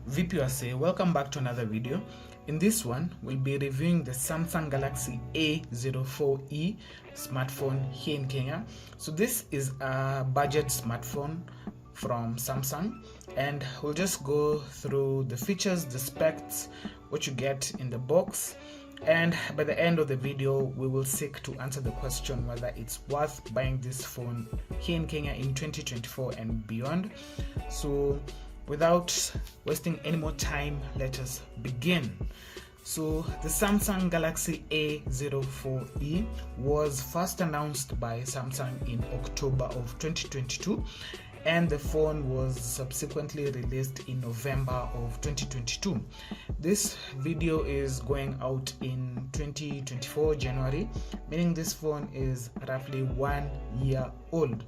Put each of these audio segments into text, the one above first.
VPUSA, welcome back to another video. In this one, we'll be reviewing the Samsung Galaxy A04e smartphone here in Kenya. So this is a budget smartphone from Samsung, and we'll just go through the features, the specs, what you get in the box, and by the end of the video we will seek to answer the question whether it's worth buying this phone here in Kenya in 2024 and beyond. So without wasting any more time, let us begin. So the Samsung Galaxy A04e was first announced by Samsung in October of 2022, and the phone was subsequently released in November of 2022. This video is going out in 2024 January, meaning this phone is roughly 1 year old.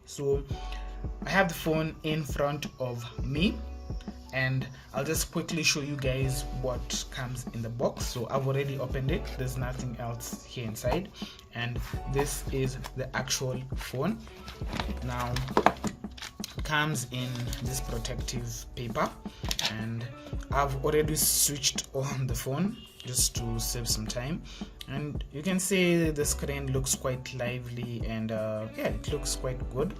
So I have the phone in front of me, and I'll just quickly show you guys what comes in the box. So I've already opened it, there's nothing else here inside, and this is the actual phone. Now it comes in this protective paper, and I've already switched on the phone just to save some time, and you can see the screen looks quite lively, and yeah, it looks quite good.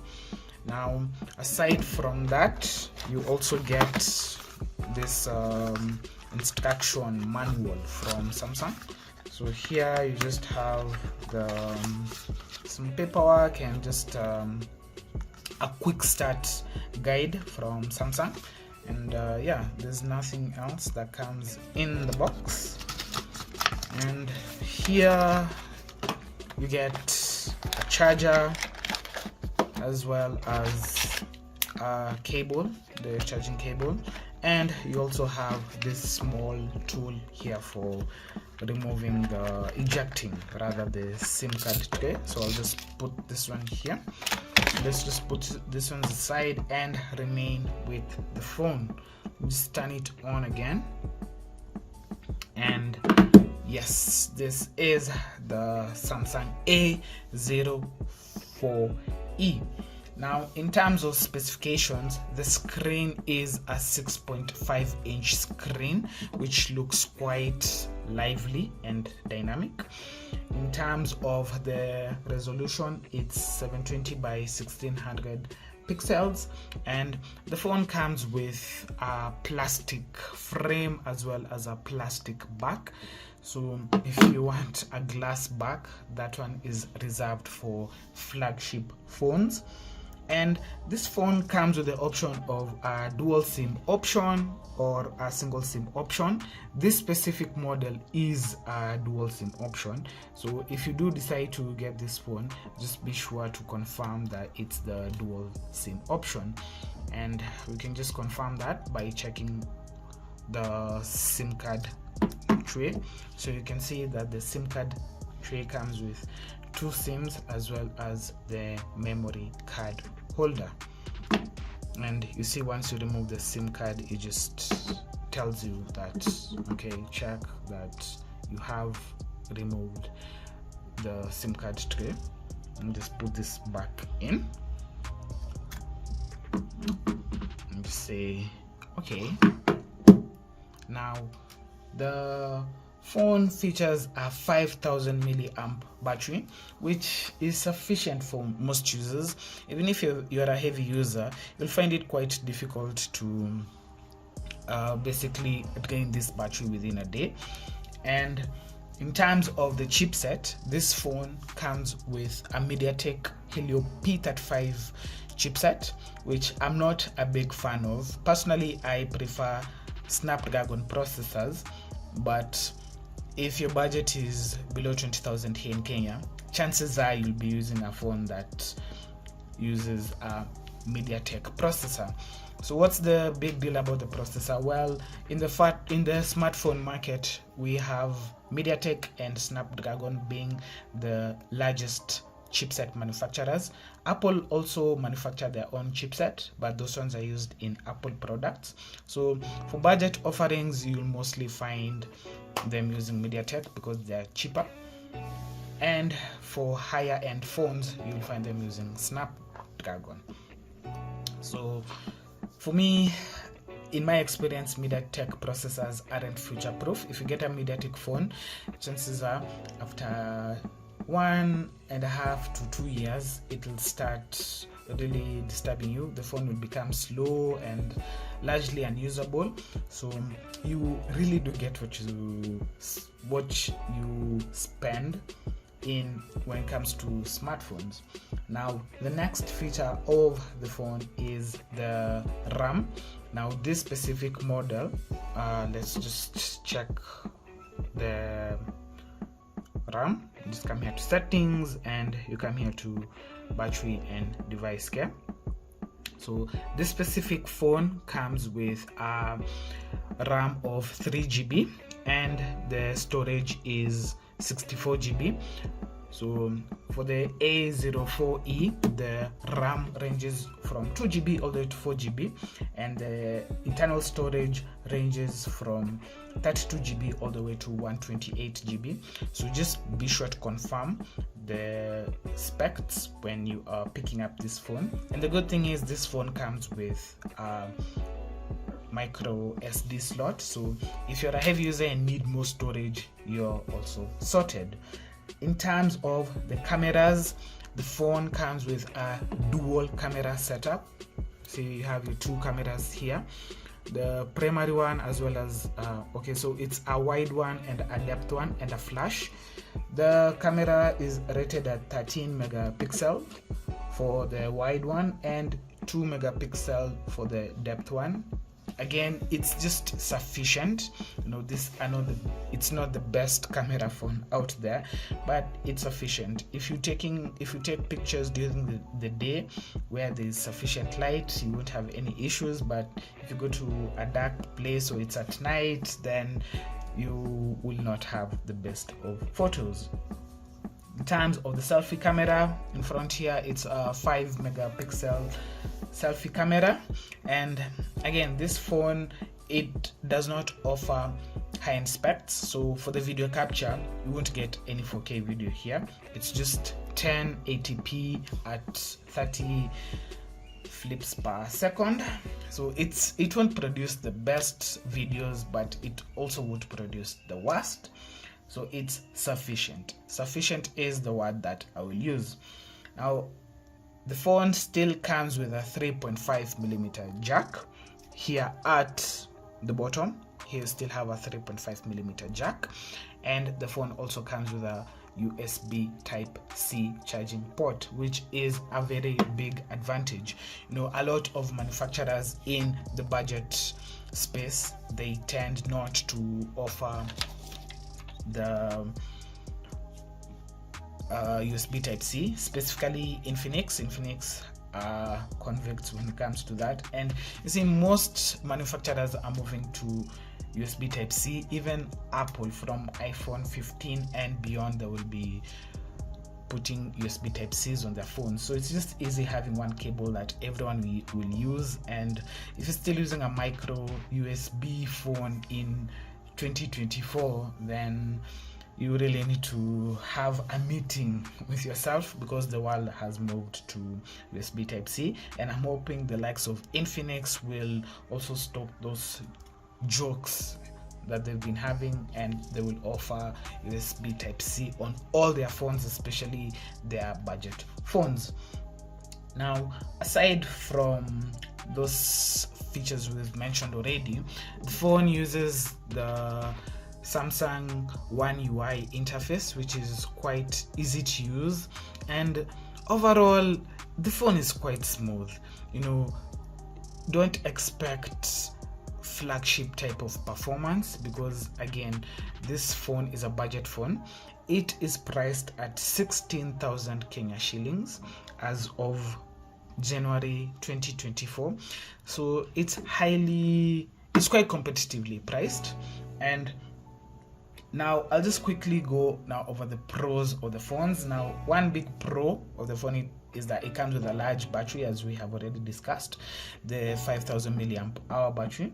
Now aside from that, you also get this instruction manual from Samsung. So here you just have some paperwork and just a quick start guide from Samsung, and yeah, there's nothing else that comes in the box. And here you get a charger as well as a cable, the charging cable, and you also have this small tool here for removing ejecting the SIM card tray. So I'll just put this one here. Let's just put this one aside and remain with the phone. Just turn it on again, and yes, this is the Samsung A04e. Now in terms of specifications, the screen is a 6.5-inch screen, which looks quite lively and dynamic. In terms of the resolution, it's 720 by 1600 pixels, and the phone comes with a plastic frame as well as a plastic back. So if you want a glass back, that one is reserved for flagship phones. And this phone comes with the option of a dual SIM option or a single SIM option. This specific model is a dual SIM option, so if you do decide to get this phone, just be sure to confirm that it's the dual SIM option, and we can just confirm that by checking the SIM card tray. So you can see that the SIM card tray comes with 2 SIMs as well as the memory card holder. And you see, once you remove the SIM card, it just tells you that, okay, check that you have removed the SIM card tray, and just put this back in and just say okay. Now the phone features a 5000 milliamp battery, which is sufficient for most users. Even if you're a heavy user, you'll find it quite difficult to basically drain this battery within a day. And in terms of the chipset, this phone comes with a MediaTek Helio P35 chipset, which I'm not a big fan of. Personally, I prefer Snapdragon processors, but if your budget is below 20,000 here in Kenya, chances are you'll be using a phone that uses a MediaTek processor. So what's the big deal about the processor? Well, in the smartphone market, we have MediaTek and Snapdragon being the largest chipset manufacturers. Apple also manufacture their own chipset, but those ones are used in Apple products. So for budget offerings, you'll mostly find them using MediaTek because they're cheaper, and for higher end phones, you'll find them using Snapdragon. So for me, in my experience, MediaTek processors aren't future proof. If you get a MediaTek phone, chances are after 1.5 to 2 years it will start really disturbing you. The phone will become slow and largely unusable, so you really do get what you spend in when it comes to smartphones. Now the next feature of the phone is the RAM. Now this specific model, let's just check the RAM. You just come here to settings and you come here to battery and device care. So this specific phone comes with a RAM of 3 GB and the storage is 64 GB. So for the A04e, the RAM ranges from 2 GB all the way to 4 GB, and the internal storage ranges from 32 GB all the way to 128 GB. So just be sure to confirm the specs when you are picking up this phone. And the good thing is this phone comes with micro SD slot, so if you're a heavy user and need more storage, you're also sorted. In terms of the cameras, the phone comes with a dual camera setup. So you have your 2 cameras here, the primary one as well as so it's a wide one and a depth one and a flash. The camera is rated at 13 megapixel for the wide one and 2 megapixel for the depth one. Again, it's just sufficient. I know it's not the best camera phone out there, but it's sufficient. If you take pictures during the day where there's sufficient light, you won't have any issues. But if you go to a dark place or it's at night, then you will not have the best of photos. In terms of the selfie camera, in front here it's a 5 megapixel selfie camera, and again this phone, it does not offer high-end specs. So for the video capture, you won't get any 4K video here. It's just 1080p at 30 flips per second. So it won't produce the best videos, but it also won't produce the worst. So it's sufficient. Sufficient is the word that I will use. Now the phone still comes with a 3.5mm jack here at the bottom. Here you still have a 3.5mm jack, and the phone also comes with a USB Type-C charging port, which is a very big advantage. You know, a lot of manufacturers in the budget space, they tend not to offer the USB Type-C, specifically Infinix are convicts when it comes to that. And you see, most manufacturers are moving to USB Type-C. Even Apple, from iPhone 15 and beyond, they will be putting USB Type-Cs on their phones. So it's just easy having one cable that everyone will use. And if you're still using a micro USB phone in 2024, then you really need to have a meeting with yourself, because the world has moved to USB Type-C. And I'm hoping the likes of Infinix will also stop those jokes that they've been having, and they will offer USB Type-C on all their phones, especially their budget phones. Now, aside from those features we've mentioned already, the phone uses the Samsung One UI interface, which is quite easy to use, and overall the phone is quite smooth. You know, don't expect flagship type of performance, because again, this phone is a budget phone. It is priced at 16,000 Kenya shillings as of January 2024, so it's quite competitively priced. And now I'll just quickly go now over the pros of the phones. Now, one big pro of the phone is that it comes with a large battery, as we have already discussed, the 5000 milliamp hour battery,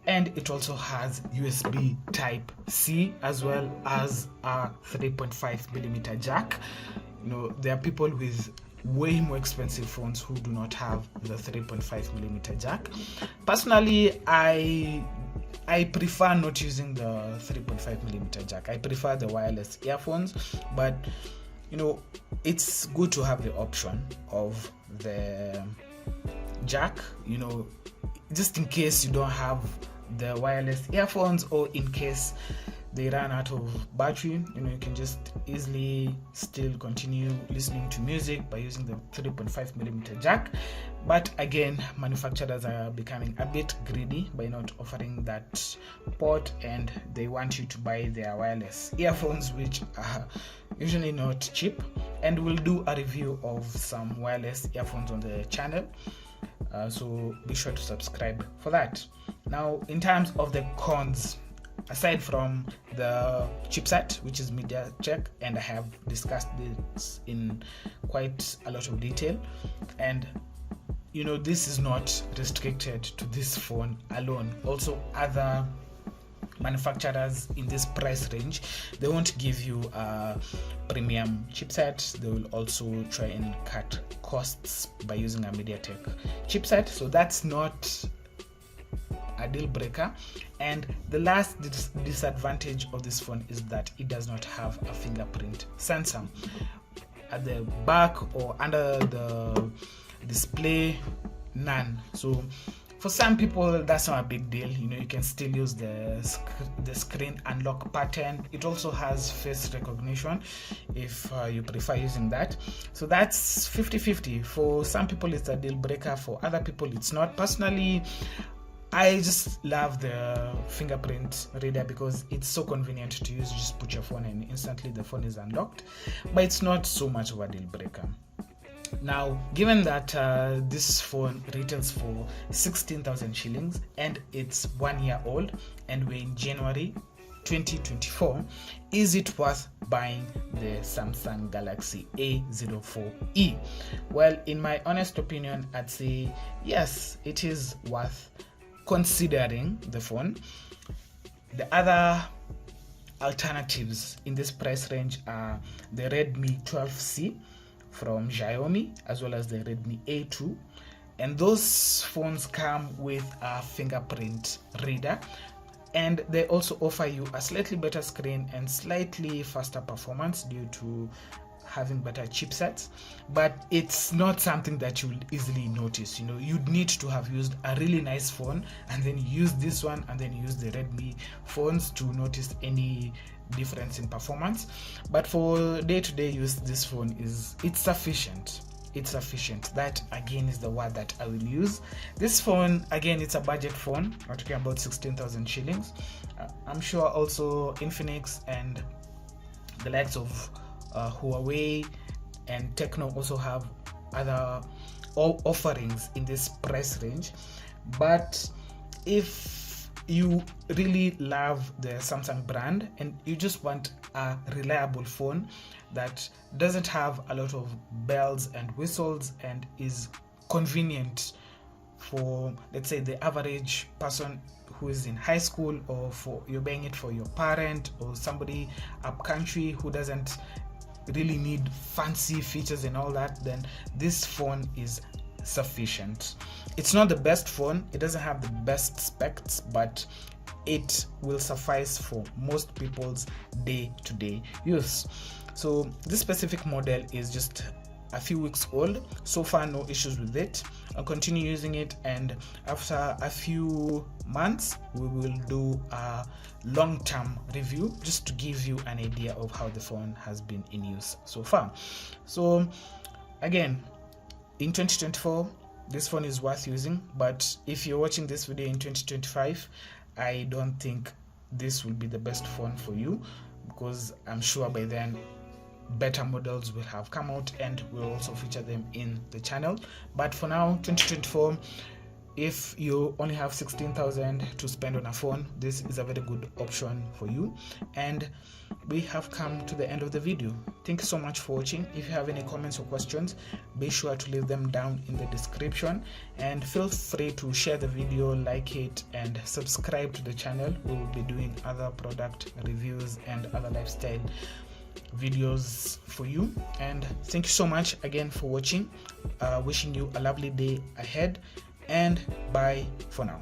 and it also has USB Type-C as well as a 3.5mm jack. You know, there are people with way more expensive phones who do not have the 3.5mm jack. Personally, I prefer not using the 3.5mm jack. I prefer the wireless earphones, but you know, it's good to have the option of the jack, you know, just in case you don't have the wireless earphones, or in case they run out of battery, you know, you can just easily still continue listening to music by using the 3.5mm jack. But again, manufacturers are becoming a bit greedy by not offering that port, and they want you to buy their wireless earphones, which are usually not cheap. And we'll do a review of some wireless earphones on the channel, so be sure to subscribe for that. Now, in terms of the cons, aside from the chipset, which is MediaTek, and I have discussed this in quite a lot of detail, and you know, this is not restricted to this phone alone. Also, other manufacturers in this price range, they won't give you a premium chipset. They will also try and cut costs by using a MediaTek chipset, so that's not a deal breaker. And the last disadvantage of this phone is that it does not have a fingerprint sensor at the back or under the display. None. So for some people, that's not a big deal. You know, you can still use the screen unlock pattern. It also has face recognition if you prefer using that. So that's 50-50. For some people, it's a deal breaker. For other people, it's not. Personally, I just love the fingerprint reader because it's so convenient to use. You just put your phone and instantly the phone is unlocked. But it's not so much of a deal breaker. Now, given that this phone retails for 16,000 shillings and it's 1 year old, and we're in January 2024, is it worth buying the Samsung Galaxy A04e? Well, in my honest opinion, I'd say yes, it is worth considering the phone. The other alternatives in this price range are the Redmi 12C from Xiaomi, as well as the Redmi A2, and those phones come with a fingerprint reader, and they also offer you a slightly better screen and slightly faster performance due to having better chipsets. But it's not something that you'll easily notice. You know, you'd need to have used a really nice phone and then use this one and then use the Redmi phones to notice any difference in performance. But for day-to-day use, this phone it's sufficient. That again is the word that I will use. This phone, again, it's a budget phone. We're talking about 16,000 shillings. I'm sure also Infinix and the likes of Huawei and Tecno also have other offerings in this price range. But if you really love the Samsung brand and you just want a reliable phone that doesn't have a lot of bells and whistles and is convenient for, let's say, the average person who is in high school, or for you're buying it for your parent or somebody up country who doesn't really need fancy features and all that, then this phone is sufficient. It's not the best phone, it doesn't have the best specs, but it will suffice for most people's day-to-day use. So this specific model is just a few weeks old. So far, no issues with it. I'll continue using it, and after a few months we will do a long-term review just to give you an idea of how the phone has been in use so far. So again, in 2024, this phone is worth using, but if you're watching this video in 2025, I don't think this will be the best phone for you, because I'm sure by then better models will have come out and we'll also feature them in the channel. But for now, 2024, if you only have 16,000 to spend on a phone, this is a very good option for you. And we have come to the end of the video. Thank you so much for watching. If you have any comments or questions, be sure to leave them down in the description, and feel free to share the video, like it, and subscribe to the channel. We will be doing other product reviews and other lifestyle videos for you. And thank you so much again for watching. Wishing you a lovely day ahead, and bye for now.